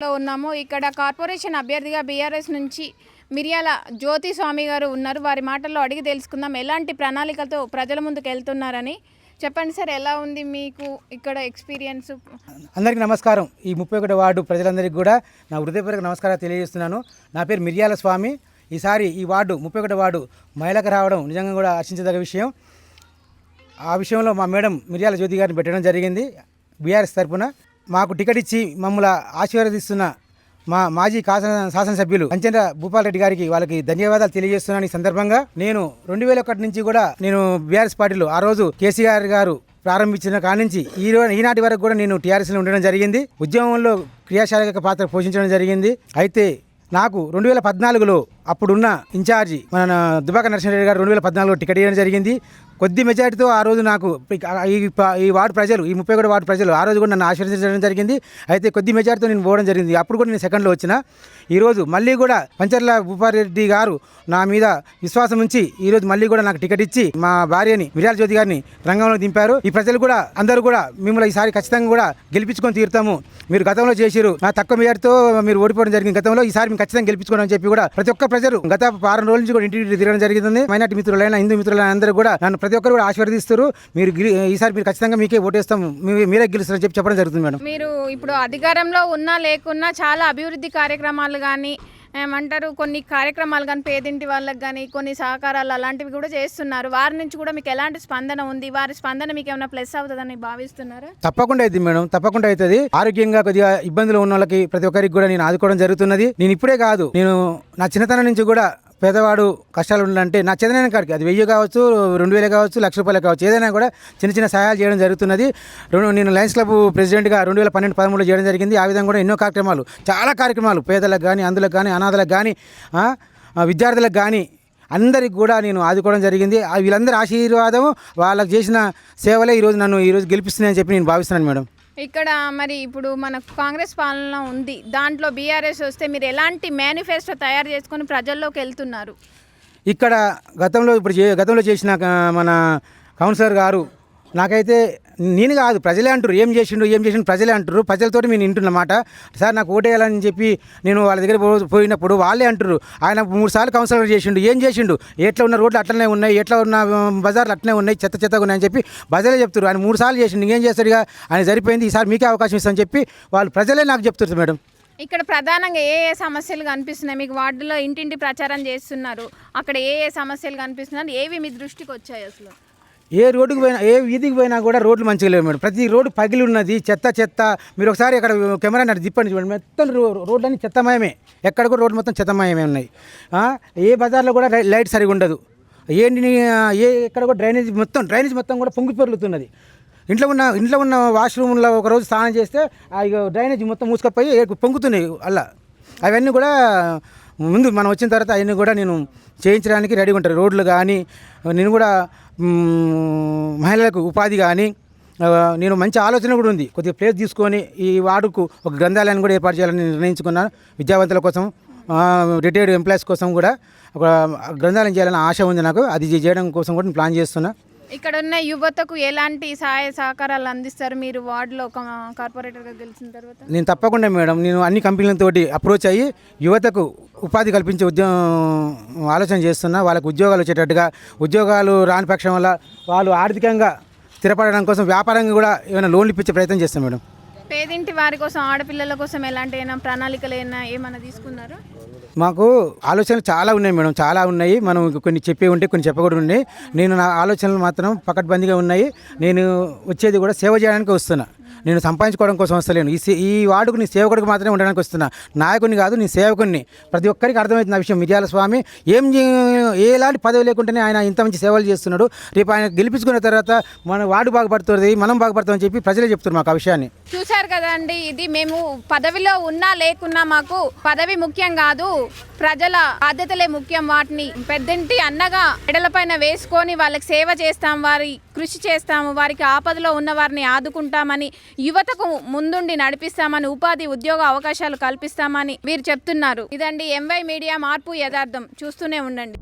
లో ఉన్నాము. ఇక్కడ కార్పొరేషన్ అభ్యర్థిగా బీఆర్ఎస్ నుంచి మిర్యాల జ్యోతి స్వామి గారు ఉన్నారు. వారి మాటల్లో అడిగి తెలుసుకుందాం ఎలాంటి ప్రణాళికలతో ప్రజల ముందుకు వెళ్తున్నారని. చెప్పండి సార్, ఎలా ఉంది మీకు ఇక్కడ ఎక్స్పీరియన్స్? అందరికీ నమస్కారం. ఈ 31 వార్డు ప్రజలందరికీ కూడా నా హృదయపూర్వక నమస్కారాలు తెలియజేస్తున్నాను. నా పేరు మిర్యాల స్వామి. ఈసారి ఈ వార్డు 31 వార్డు మహిళకు రావడం నిజంగా కూడా హర్షించదగ్గ విషయం. ఆ విషయంలో మా మేడం మిర్యాల జ్యోతి గారిని పెట్టడం జరిగింది. బీఆర్ఎస్ తరఫున మాకు టికెట్ ఇచ్చి మమ్మల్ని ఆశీర్వదిస్తున్న మా మాజీ శాసనసభ్యులు కంచెండ్ర భూపాల్ రెడ్డి గారికి వాళ్ళకి ధన్యవాదాలు తెలియజేస్తున్నాను. ఈ సందర్భంగా నేను 2001 నుంచి కూడా నేను బీఆర్ఎస్ పార్టీలో ఆ రోజు కేసీఆర్ గారు ప్రారంభించిన కాడి నుంచి ఈనాటి వరకు కూడా నేను టీఆర్ఎస్లో ఉండడం జరిగింది. ఉద్యమంలో క్రియాశీలక పాత్ర పోషించడం జరిగింది. అయితే నాకు 2014లో అప్పుడున్న ఇన్ఛార్జి మన దుబాక నరసింహారెడ్డి గారు 2014లో టికెట్ ఇవ్వడం జరిగింది. కొద్ది మెజారిటీతో ఆ రోజు నాకు ఈ వార్డు ప్రజలు, ఈ 31 వార్డు ప్రజలు ఆ రోజు కూడా నన్ను ఆశీర్వదించడం జరిగింది. అయితే కొద్ది మెజారిటీతో నేను పోవడం జరిగింది. అప్పుడు కూడా నేను సెకండ్లో వచ్చిన. ఈరోజు మళ్ళీ కూడా కంచెండ్ర భూపాల్ రెడ్డి గారు నా మీద విశ్వాసం ఉంచి ఈరోజు మళ్ళీ కూడా నాకు టికెట్ ఇచ్చి మా భార్యని మిర్యాల జ్యోతి గారిని రంగంలో దింపారు. ఈ ప్రజలు కూడా అందరూ కూడా మిమ్మల్ని ఈసారి ఖచ్చితంగా కూడా గెలిపించుకొని తీరుతాము. మీరు గతంలో చేసిరు, తక్కువ మెజారిటీతో మీరు ఓడిపోవడం జరిగింది గతంలో, ఈసారి మేము ఖచ్చితంగా గెలిపించుకోవడం చెప్పి కూడా ప్రతి ఒక్క ప్రజలు గత 6 రోజుల నుంచి కూడా ఇంటికి తిరగడం జరిగింది. మైనార్టీ మిత్రులైన హిందూ మిత్రులైన అందరూ కూడా నన్ను ప్రతి ఒక్కరు కూడా ఆశీర్వదిస్తారు. మీరు ఈసారి మీరు ఖచ్చితంగా మీకే ఓటేస్తాం, మీరే గెలుస్తారని చెప్పడం జరుగుతుంది. మేడం, మీరు ఇప్పుడు అధికారంలో ఉన్నా లేకున్నా చాలా అభివృద్ధి కార్యక్రమాలు కానీ ఏమంటారు, కొన్ని కార్యక్రమాలు కానీ పేదింటి వాళ్ళకి కానీ కొన్ని సహకారాలు అలాంటివి కూడా చేస్తున్నారు. వారి నుంచి కూడా మీకు ఎలాంటి స్పందన ఉంది? వారి స్పందన మీకు ఏమైనా ప్లస్ అవుతుందని భావిస్తున్నారా? తప్పకుండా అవుతుంది మేడం, తప్పకుండా అవుతుంది. ఆరోగ్యంగా కొద్దిగా ఇబ్బందులు ఉన్న వాళ్ళకి ప్రతి ఒక్కరికి కూడా నేను ఆదుకోవడం జరుగుతున్నది. నేను ఇప్పుడే కాదు, నేను నా చిన్నతనం నుంచి కూడా పేదవాడు కష్టాలు ఉండాలంటే నా చదివిన కాడికి అది 1000 కావచ్చు, 2000 కావచ్చు, ₹1,00,000 కావచ్చు, ఏదైనా కూడా చిన్న చిన్న సహాయాలు చేయడం జరుగుతున్నది. నేను లయన్స్ క్లబ్ ప్రెసిడెంట్గా 2012-13లో చేయడం జరిగింది. ఆ విధంగా కూడా ఎన్నో కార్యక్రమాలు, చాలా కార్యక్రమాలు పేదలకు కానీ, అందులకు కానీ, అనాథలకు కానీ, విద్యార్థులకు కానీ అందరికి కూడా నేను ఆదుకోవడం జరిగింది. వీళ్ళందరి ఆశీర్వాదం, వాళ్ళకి చేసిన సేవలే నన్ను గెలిపిస్తున్నాయని చెప్పి నేను భావిస్తున్నాను. మేడం, ఇక్కడ మరి ఇప్పుడు మనకు కాంగ్రెస్ పాలన ఉంది, దాంట్లో బీఆర్ఎస్ వస్తే మీరు ఎలాంటి మేనిఫెస్టో తయారు చేసుకొని ప్రజల్లోకి వెళ్తున్నారు? ఇక్కడ గతంలో చేసిన మన కౌన్సిలర్ గారు నాకైతే, నేను కాదు ప్రజలే అంటారు, ఏం చేసిండు ప్రజలే అంటారు. ప్రజలతోటి నేను వింటున్నమాట. సార్ నాకు ఓటేయాలని చెప్పి నేను వాళ్ళ దగ్గర పోయినప్పుడు వాళ్ళే అంటారు, ఆయన 3 సార్లు కౌన్సిలర్ చేసిండు, ఏం చేసిండు, ఎట్లా ఉన్న రోడ్లు అట్లనే ఉన్నాయి, ఎట్లా ఉన్న బజార్లు అట్లనే ఉన్నాయి, చెత్తగా ఉన్నాయని చెప్పి ప్రజలే చెప్తారు. ఆయన 3 సార్లు చేసిండు, ఇంకేం చేస్తాడు, ఇక ఆయన సరిపోయింది, ఈసారి మీకే అవకాశం ఇస్తామని చెప్పి వాళ్ళు ప్రజలే నాకు చెప్తారు. మేడం, ఇక్కడ ప్రధానంగా ఏ సమస్యలు కనిపిస్తున్నాయి మీకు? వార్డులో ఇంటింటి ప్రచారం చేస్తున్నారు, అక్కడ ఏ సమస్యలు కనిపిస్తున్నాయి, ఏవి మీ దృష్టికి వచ్చాయి? అసలు ఏ రోడ్డుకి పోయినా, ఏ వీధికి పోయినా కూడా రోడ్లు మంచిగా లేవు మేడం. ప్రతి రోడ్డు పగిలి ఉన్నది, చెత్త. మీరు ఒకసారి అక్కడ కెమెరా నటు తిప్పండి చూడండి, మొత్తం రోడ్లన్నీ చెత్తమయమే. ఎక్కడ కూడా రోడ్డు మొత్తం చెత్తమయమే ఉన్నాయి. ఏ బజార్లో కూడా లైట్ సరిగా ఉండదు. ఎక్కడ కూడా డ్రైనేజ్ మొత్తం కూడా పొంగి పొర్లుతున్నది. ఇంట్లో ఉన్న వాష్రూమ్లో ఒకరోజు స్నానం చేస్తే డ్రైనేజ్ మొత్తం మూసుకపోయి పొంగుతున్నాయి అలా. అవన్నీ కూడా ముందు మనం వచ్చిన తర్వాత అవన్నీ కూడా నేను చేయించడానికి రెడీగా ఉంటారు. రోడ్లు కానీ, నేను కూడా మహిళలకు ఉపాధి కానీ, నేను మంచి ఆలోచన కూడా ఉంది. కొద్దిగా ప్లేస్ తీసుకొని ఈ వార్డుకు ఒక గ్రంథాలయాన్ని కూడా ఏర్పాటు చేయాలని నిర్ణయించుకున్నాను. విద్యావంతుల కోసం, రిటైర్డ్ ఎంప్లాయీస్ కోసం కూడా ఒక గ్రంథాలయం చేయాలని ఆశ ఉంది నాకు. అది చేయడం కోసం కూడా ప్లాన్ చేస్తున్నా. ఇక్కడ ఉన్న యువతకు ఎలాంటి సహాయ సహకారాలు అందిస్తారు మీరు వార్డులో కార్పొరేటర్గా గెలిచిన తర్వాత? నేను తప్పకుండా మేడం, నేను అన్ని కంపెనీలతోటి అప్రోచ్ అయ్యి యువతకు ఉపాధి కల్పించే ఆలోచన చేస్తున్నా. వాళ్ళకు ఉద్యోగాలు వచ్చేటట్టుగా, ఉద్యోగాలు రాని పక్షం వల్ల వాళ్ళు ఆర్థికంగా స్థిరపడడం కోసం వ్యాపారంగా కూడా ఏమైనా లోన్లు ఇప్పించే ప్రయత్నం చేస్తాం. మేడం, పేదింటి వారి కోసం, ఆడపిల్లల కోసం ఎలాంటి ప్రణాళికలు ఏమైనా తీసుకున్నారా? మాకు ఆలోచనలు చాలా ఉన్నాయి మేడం, చాలా ఉన్నాయి. మనం కొన్ని చెప్పే ఉంటే కొన్ని చెప్పకూడదు ఉన్నాయి. నేను నా ఆలోచనలు మాత్రం పకడ్బందీగా ఉన్నాయి. నేను వచ్చేది కూడా సేవ చేయడానికి వస్తున్నా, నేను సంపాదించుకోవడం కోసం వస్తలేను. ఈ వార్డుకు నీ సేవకుడికి మాత్రమే ఉండడానికి వస్తున్నా, నాయకుడిని కాదు, నీ సేవకుడిని. ప్రతి ఒక్కరికి అర్థమవుతుంది ఆ విషయం. మిర్యాల స్వామి ఎలాంటి పదవి లేకుండానే ఆయన ఇంత మంచి సేవలు చేస్తున్నాడు. రేపు ఆయన గెలిపించుకున్న తర్వాత మన వార్డు బాగుపడుతుంది, మనం బాగుపడతామని చెప్పి ప్రజలే చెప్తున్నారు మాకు ఆ విషయాన్ని. చూశారు కదండి, ఇది మేము పదవిలో ఉన్నా లేకున్నా మాకు పదవి ముఖ్యం కాదు, ప్రజల బాధ్యతలే ముఖ్యం. వాటిని పెద్దంటి అన్నగా ఎడలపైన వేసుకొని వాళ్ళకి సేవ చేస్తాం, వారి కృషి చేస్తాము, వారికి ఆపదలో ఉన్న వారిని ఆదుకుంటామని, యువతకు ముందుండి నడిపిస్తామని, ఉపాధి ఉద్యోగ అవకాశాలు కల్పిస్తామని వీరు చెప్తున్నారు. ఇదండి ఎంవై మీడియా, మార్పు యథార్థం. చూస్తూనే ఉండండి.